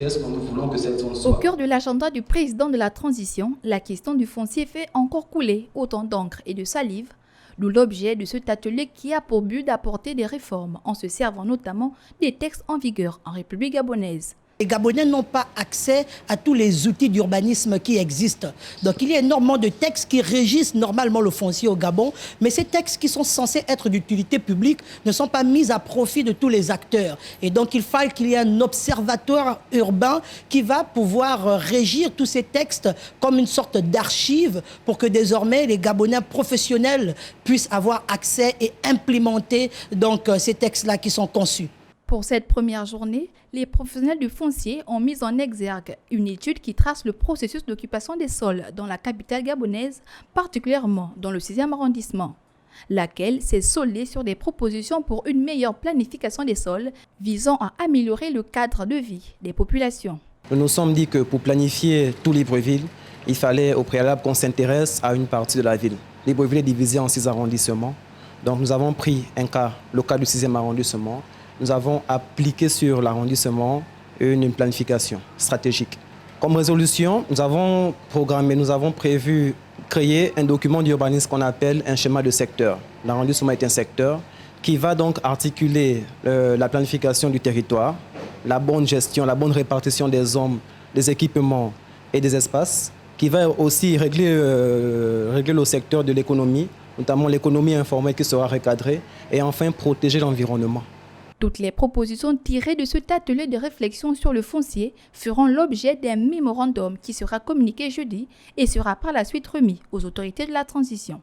Est-ce que nous voulons que cette zone Au soit... cœur de l'agenda du président de la transition, la question du foncier fait encore couler autant d'encre et de salive, d'où l'objet de cet atelier qui a pour but d'apporter des réformes en se servant notamment des textes en vigueur en République gabonaise. Les Gabonais n'ont pas accès à tous les outils d'urbanisme qui existent. Donc il y a énormément de textes qui régissent normalement le foncier au Gabon, mais ces textes qui sont censés être d'utilité publique ne sont pas mis à profit de tous les acteurs. Et donc il faut qu'il y ait un observatoire urbain qui va pouvoir régir tous ces textes comme une sorte d'archive pour que désormais les Gabonais professionnels puissent avoir accès et implémenter donc ces textes-là qui sont conçus. Pour cette première journée, les professionnels du foncier ont mis en exergue une étude qui trace le processus d'occupation des sols dans la capitale gabonaise, particulièrement dans le 6e arrondissement, laquelle s'est soldée sur des propositions pour une meilleure planification des sols visant à améliorer le cadre de vie des populations. Nous nous sommes dit que pour planifier tout Libreville, il fallait au préalable qu'on s'intéresse à une partie de la ville. Libreville est divisé en 6 arrondissements, donc nous avons pris le cas du 6e arrondissement. Nous avons appliqué sur l'arrondissement une planification stratégique. Comme résolution, nous avons prévu créer un document d'urbanisme qu'on appelle un schéma de secteur. L'arrondissement est un secteur qui va donc articuler la planification du territoire, la bonne gestion, la bonne répartition des hommes, des équipements et des espaces, qui va aussi régler le secteur de l'économie, notamment l'économie informelle qui sera recadrée, et enfin protéger l'environnement. Toutes les propositions tirées de cet atelier de réflexion sur le foncier feront l'objet d'un mémorandum qui sera communiqué jeudi et sera par la suite remis aux autorités de la transition.